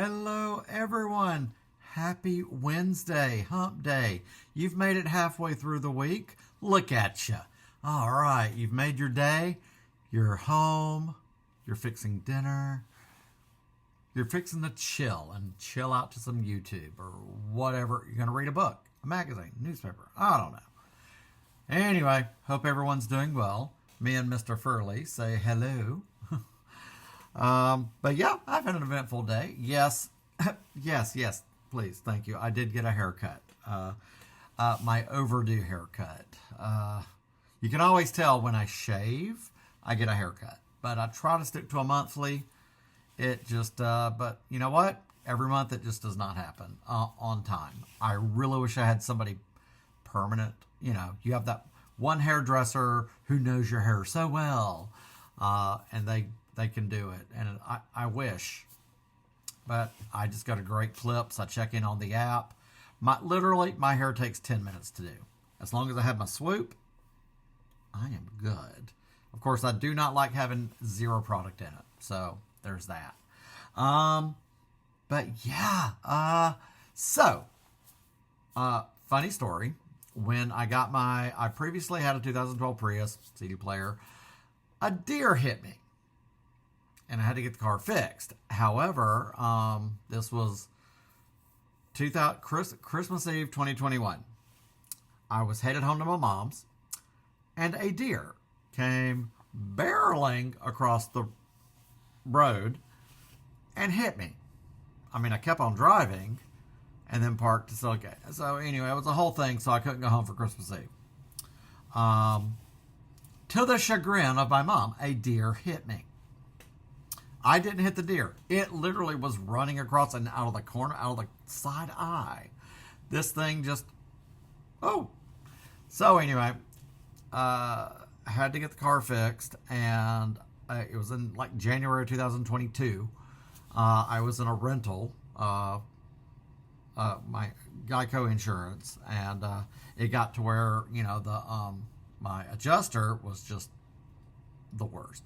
Hello, everyone. Happy Wednesday, hump day. You've made it halfway through the week. Look at you. All right, you've made your day. You're home. You're fixing dinner. You're fixing to chill out to some YouTube or whatever. You're going to read a book, a magazine, newspaper. I don't know. Anyway, hope everyone's doing well. Me and Mr. Furley say hello. But yeah, I've had an eventful day. Yes, yes, please, thank you. I did get a haircut. My overdue haircut. You can always tell when I shave, I get a haircut. But I try to stick to a monthly. It just, but you know what? Every month it just does not happen on time. I really wish I had somebody permanent. You know, you have that one hairdresser who knows your hair so well, and they can do it. And I wish, but I just got a great clips. I check in on the app. Literally, my hair takes 10 minutes to do. As long as I have my swoop, I am good. Of course, I do not like having zero product in it. So there's that. But yeah, funny story. When I got I previously had a 2012 Prius CD player. A deer hit me, and I had to get the car fixed. However, this was Christmas Eve 2021. I was headed home to my mom's, and a deer came barreling across the road and hit me. I mean, I kept on driving and then parked to say, okay. So anyway, it was a whole thing, so I couldn't go home for Christmas Eve. To the chagrin of my mom, a deer hit me. I didn't hit the deer. It literally was running across and out of the corner, out of the side eye. This thing just, oh. So anyway, I had to get the car fixed, and it was in like January 2022. I was in a rental, my Geico insurance, and it got to where, you know, my adjuster was just the worst.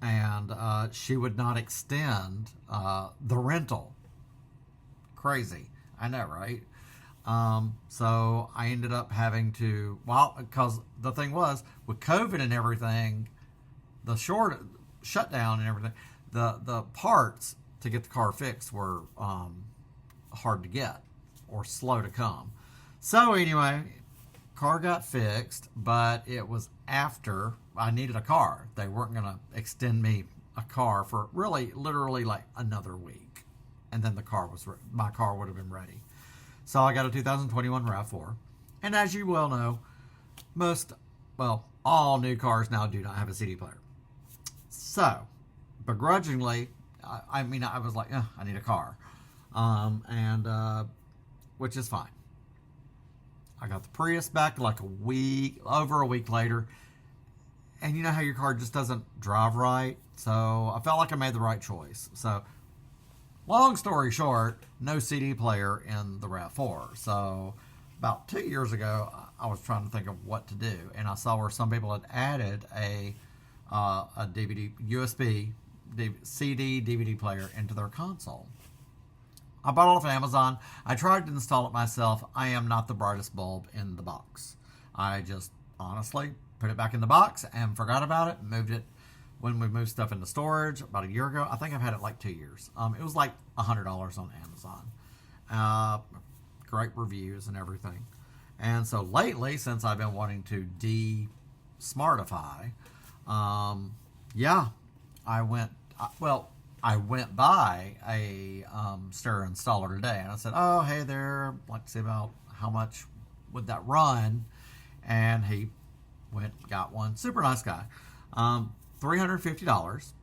And she would not extend the rental. Crazy. I know, right? So I ended up having to, because the thing was, with COVID and everything, the shutdown and everything, the parts to get the car fixed were hard to get or slow to come. So anyway, car got fixed, but it was after I needed a car. They weren't going to extend me a car for literally like another week. And then my car would have been ready. So I got a 2021 RAV4. And as you well know, all new cars now do not have a CD player. So, begrudgingly, I was like, I need a car. Which is fine. I got the Prius back like over a week later. And you know how your car just doesn't drive right? So I felt like I made the right choice. So long story short, no CD player in the RAV4. So about 2 years ago, I was trying to think of what to do. And I saw where some people had added a DVD, USB, CD, DVD player into their console. I bought it off Amazon. I tried to install it myself. I am not the brightest bulb in the box. I just honestly put it back in the box and forgot about it. Moved it when we moved stuff into storage about a year ago. I think I've had it like 2 years. It was like $100 on Amazon. Great reviews and everything. And so lately, since I've been wanting to de-smartify, I went by a stereo installer today, and I said, oh, hey there, I'd like to see about how much would that run. And he got one. Super nice guy. $350.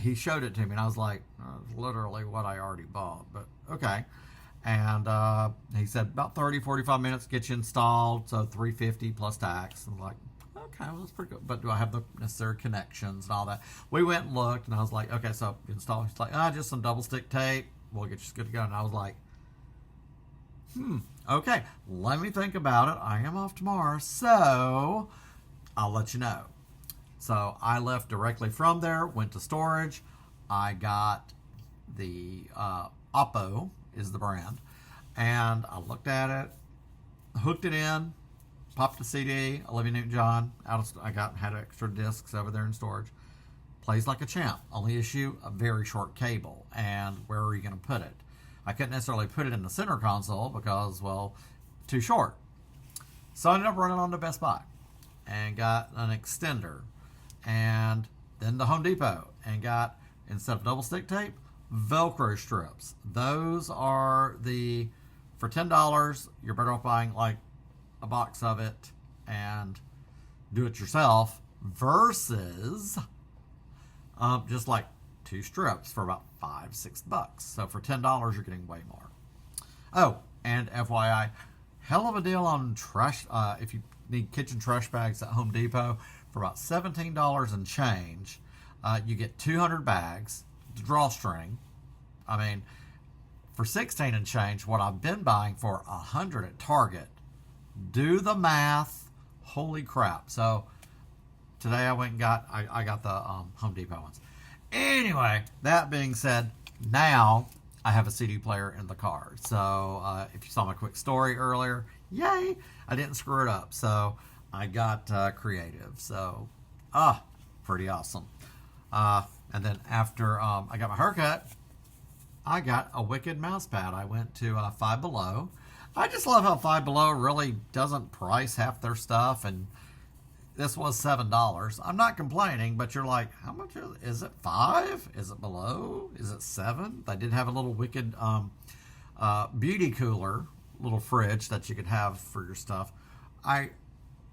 He showed it to me, and I was like, literally what I already bought, but okay. And he said about 30, 45 minutes, get you installed, so $350 plus tax. I'm like, okay, well, that's pretty good. But do I have the necessary connections and all that? We went and looked, and I was like, okay, so install. He's like, just some double stick tape. We'll get you good to go. And I was like, okay, let me think about it. I am off tomorrow, so I'll let you know. So I left directly from there, went to storage. I got the Oppo is the brand, and I looked at it, hooked it in, popped the CD, Olivia Newton-John. Had extra discs over there in storage. Plays like a champ. Only issue a very short cable, and where are you going to put it? I couldn't necessarily put it in the center console because, well, too short. So I ended up running on to Best Buy and got an extender, and then the Home Depot and got, instead of double stick tape, Velcro strips. Those are for $10, you're better off buying like a box of it and do it yourself versus just like 2 strips for about $5-6. So for $10, you're getting way more. Oh, and FYI, hell of a deal on trash. If you need kitchen trash bags at Home Depot for about $17 and change, you get 200 bags, drawstring. I mean, for 16 and change, what I've been buying for 100 at Target. Do the math. Holy crap. So today I went and got the Home Depot ones. Anyway, that being said, now I have a CD player in the car. So if you saw my quick story earlier, yay, I didn't screw it up. So I got creative. So, pretty awesome. And then after I got my haircut, I got a wicked mouse pad. I went to Five Below. I just love how Five Below really doesn't price half their stuff, and this was $7. I'm not complaining, but you're like, how much is it? $5? Is it below? Is it $7? They did have a little wicked beauty cooler, little fridge that you could have for your stuff.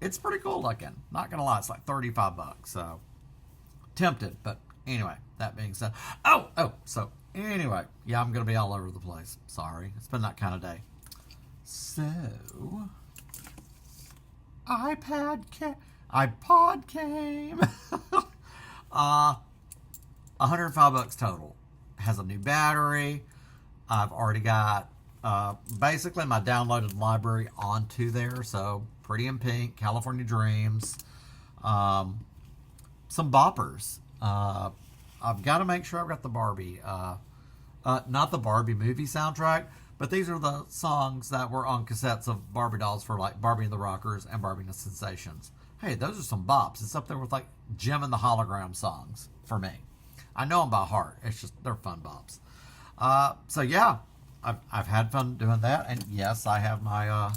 It's pretty cool looking. Not gonna lie, it's like $35. So tempted, but anyway, that being said, so anyway, yeah, I'm gonna be all over the place. Sorry, it's been that kind of day. So, iPod came. $105 total. Has a new battery. I've already got basically my downloaded library onto there. So, Pretty in Pink, California Dreams, some boppers. I've got to make sure I've got the Barbie, not the Barbie movie soundtrack, but these are the songs that were on cassettes of Barbie dolls for like Barbie and the Rockers and Barbie and the Sensations. Hey, those are some bops. It's up there with like Jim and the Hologram songs for me. I know them by heart. It's just, they're fun bops. So yeah, I've had fun doing that. And yes, I have my,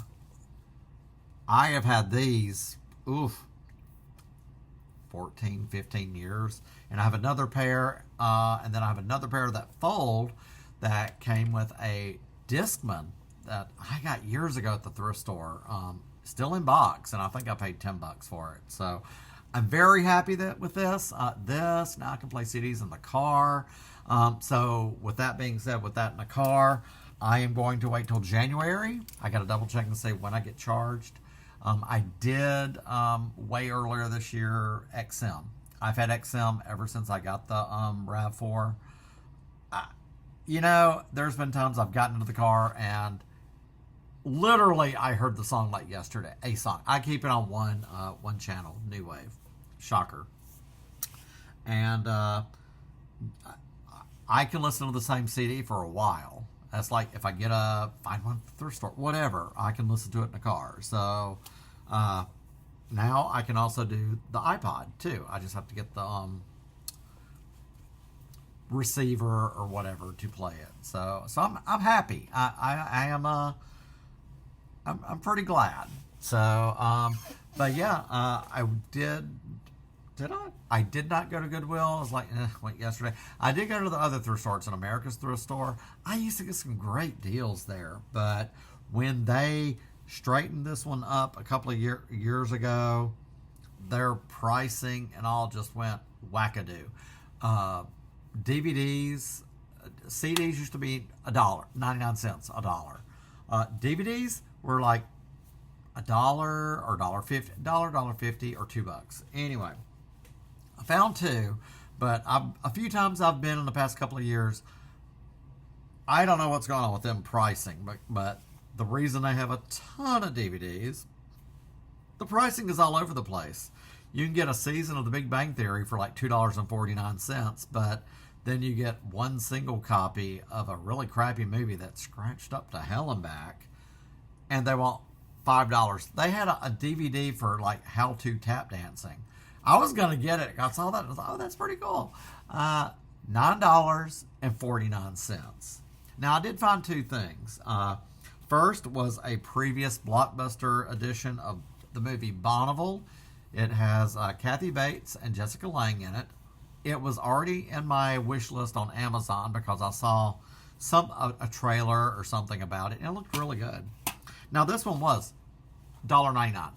I have had these, 14, 15 years. And I have another pair, and then I have another pair that fold that came with a Discman that I got years ago at the thrift store, still in box, and I think I paid $10 for it. So I'm very happy with this. Now I can play CDs in the car. So with that being said, with that in the car, I am going to wait till January. I got to double check and see when I get charged. I did way earlier this year XM. I've had XM ever since I got the RAV4. There's been times I've gotten into the car and literally I heard the song like yesterday. A song. I keep it on one channel, New Wave. Shocker. And I can listen to the same CD for a while. That's like if I find one at the thrift store, whatever, I can listen to it in the car. So now I can also do the iPod too. I just have to get the receiver or whatever to play it. So I'm happy. I am I'm pretty glad. So but yeah, I did I? I did not go to Goodwill. I was like, went yesterday. I did go to the other thrift store. It's an America's thrift store. I used to get some great deals there, but when they straightened this one up a couple of years ago, their pricing and all just went wackadoo. DVDs, CDs used to be $1, 99 cents, $1. DVDs were like $1 or $1.50, $1.50 or $2. Anyway, I found two, but a few times I've been in the past couple of years. I don't know what's going on with them pricing, but the reason they have a ton of DVDs, the pricing is all over the place. You can get a season of The Big Bang Theory for like $2.49, but then you get one single copy of a really crappy movie that's scratched up to hell and back, and they want $5. They had a DVD for like how to tap dancing. I was gonna get it. I saw that and I was like, oh, that's pretty cool. $9.49. Now I did find two things. First was a previous Blockbuster edition of the movie Bonneville. It has Kathy Bates and Jessica Lange in it. It was already in my wish list on Amazon because I saw a trailer or something about it, and it looked really good. Now this one was $1.99.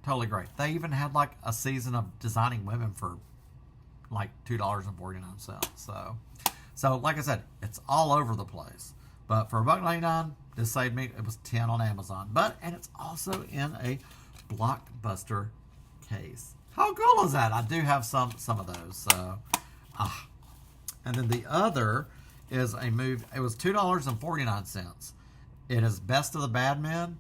Totally great. They even had like a season of Designing Women for like $2.49. So like I said, it's all over the place. But for $1.99, this saved me. It was $10 on Amazon. And it's also in a Blockbuster case. How cool is that? I do have some of those. So, and then the other is a movie. It was $2.49. It is Best of the Bad Men.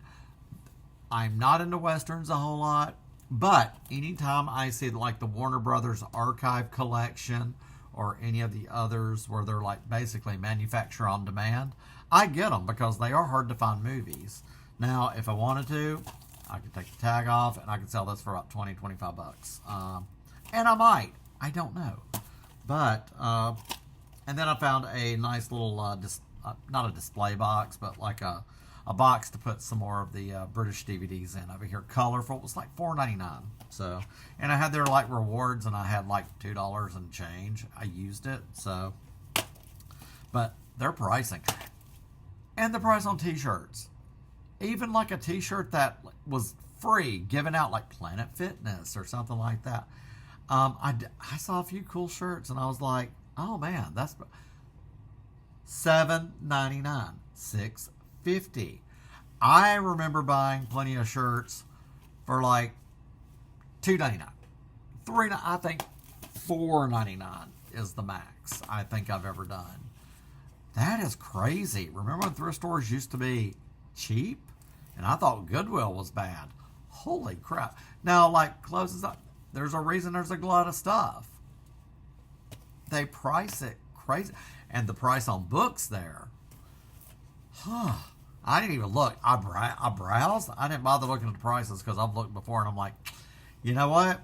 I'm not into Westerns a whole lot, but anytime I see like the Warner Brothers Archive Collection or any of the others where they're like basically manufacture on demand, I get them because they are hard to find movies. Now, if I wanted to, I could take the tag off and I could sell this for about $20-25. And I might. I don't know. But, and then I found a nice little, not a display box, but like a box to put some more of the British DVDs in over here. Colorful. It was like $4.99. So, and I had their like rewards and I had like $2 and change. I used it. So, but their pricing. And the price on t-shirts. Even like a t-shirt that was free, given out like Planet Fitness or something like that. I saw a few cool shirts and I was like, oh man, that's $7.99, $6.50. I remember buying plenty of shirts for like $2.99, $3. I think $4.99 is the max I think I've ever done. That is crazy. Remember when thrift stores used to be cheap? And I thought Goodwill was bad. Holy crap. Now, like, clothes is up. There's a reason there's a lot of stuff. They price it crazy. And the price on books there. I didn't even look. I browsed. I didn't bother looking at the prices because I've looked before and I'm like, you know what?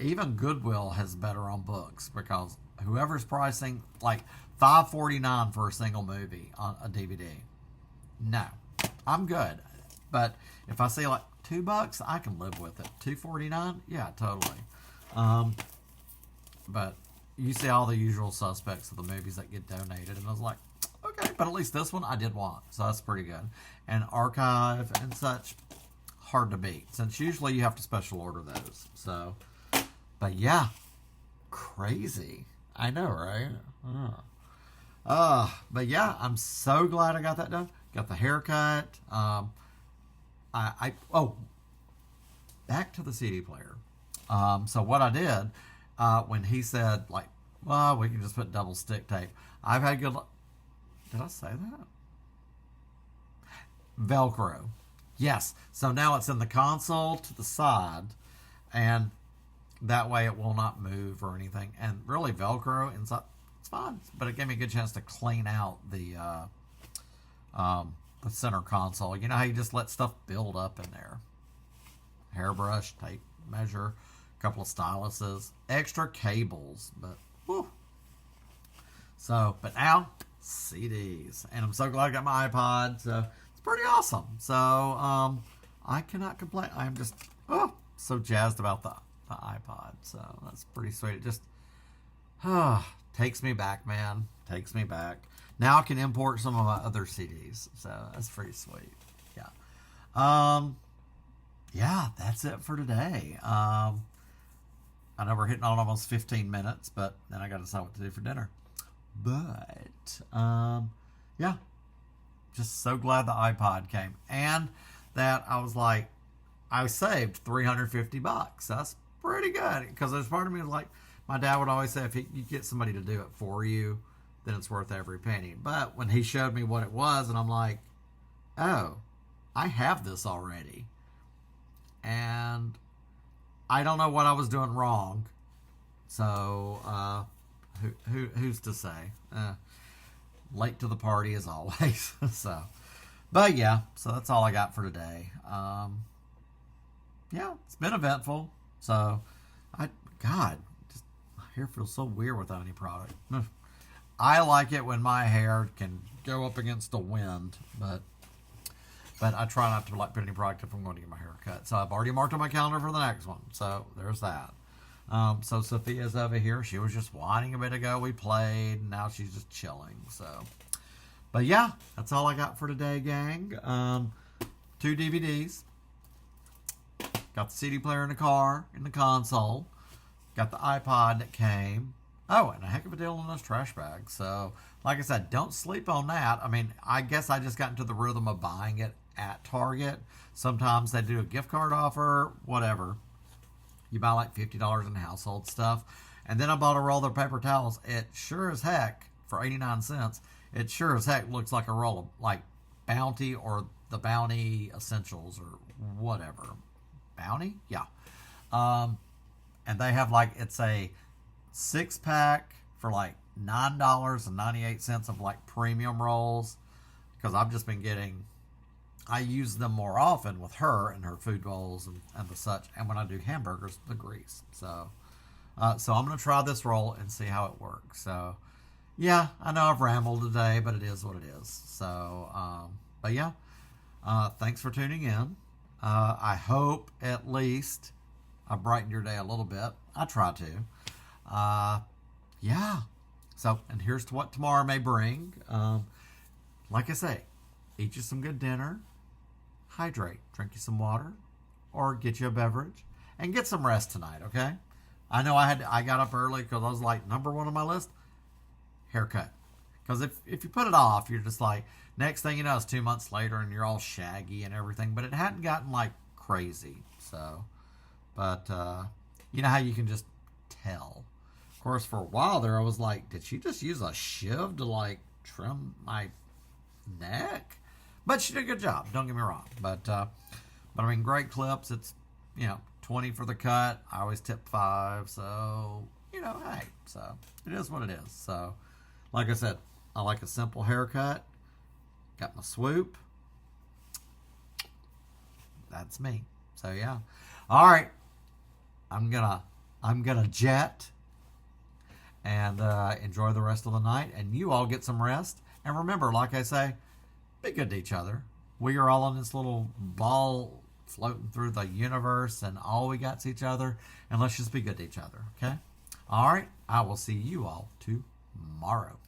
Even Goodwill has better on books because whoever's pricing, like, $5.49 for a single movie on a DVD. No, I'm good. But if I see like $2, I can live with it. $2.49, yeah, totally. But you see all the usual suspects of the movies that get donated, and I was like, okay, but at least this one I did want, so that's pretty good. And archive and such, hard to beat, since usually you have to special order those. So, but yeah, crazy. I know, right? But yeah, I'm so glad I got that done. Got the haircut. Back to the CD player. So what I did, when he said, like, well, we can just put double stick tape. I've had good luck. Did I say that? Velcro. Yes. So now it's in the console to the side, and that way it will not move or anything. And really, Velcro inside, it's fine. But it gave me a good chance to clean out the center console. You know how you just let stuff build up in there. Hairbrush, tape measure, a couple of styluses, extra cables, but whew. So, but now CDs, and I'm so glad I got my iPod. So it's pretty awesome. So I cannot complain. I'm just so jazzed about the iPod. So that's pretty sweet. It just takes me back, man. Takes me back. Now I can import some of my other CDs. So that's pretty sweet. Yeah. Yeah, that's it for today. I know we're hitting on almost 15 minutes, but then I got to decide what to do for dinner. But, yeah, just so glad the iPod came. And that I was like, I saved $350. That's pretty good. Because there's part of me like, my dad would always say, if you get somebody to do it for you, then it's worth every penny. But when he showed me what it was, and I'm like, oh, I have this already. And I don't know what I was doing wrong. So, who's to say? Late to the party as always. So, but yeah, so that's all I got for today. Yeah, it's been eventful. So, God, just, my hair feels so weird without any product. I like it when my hair can go up against the wind, but I try not to like put any product if I'm going to get my hair cut. So I've already marked on my calendar for the next one. So there's that. So Sophia's over here. She was just whining a bit ago. We played. And now she's just chilling. So, but yeah, that's all I got for today, gang. 2 DVDs. Got the CD player in the car, in the console. Got the iPod that came. Oh, and a heck of a deal on those trash bags. So, like I said, don't sleep on that. I mean, I guess I just got into the rhythm of buying it at Target. Sometimes they do a gift card offer, whatever. You buy like $50 in household stuff. And then I bought a roll of paper towels. It sure as heck, for 89 cents, it sure as heck looks like a roll of like Bounty or the Bounty Essentials or whatever. Bounty? Yeah. And they have like, it's a 6-pack for like $9.98 of like premium rolls, because I've just been getting, I use them more often with her and her food bowls and the such, and when I do hamburgers, the grease. So I'm going to try this roll and see how it works. So yeah, I know I've rambled today, but it is what it is. So but yeah, thanks for tuning in. I hope at least I brightened your day a little bit. I try to. Yeah. So, and here's to what tomorrow may bring. Like I say, eat you some good dinner, hydrate, drink you some water, or get you a beverage, and get some rest tonight, okay? I know I got up early because I was like, number one on my list, haircut. Because if you put it off, you're just like, next thing you know, it's 2 months later and you're all shaggy and everything, but it hadn't gotten like crazy. So, but you know how you can just tell. Of course, for a while there, I was like, did she just use a shiv to like trim my neck? But she did a good job. Don't get me wrong. But I mean, great clips. It's, 20 for the cut. I always tip 5. So, hey, so it is what it is. So, like I said, I like a simple haircut. Got my swoop. That's me. So yeah. All right. I'm gonna jet and enjoy the rest of the night, and you all get some rest. And remember, like I say, be good to each other. We are all on this little ball floating through the universe, and all we got's each other, and let's just be good to each other, okay? All right, I will see you all tomorrow.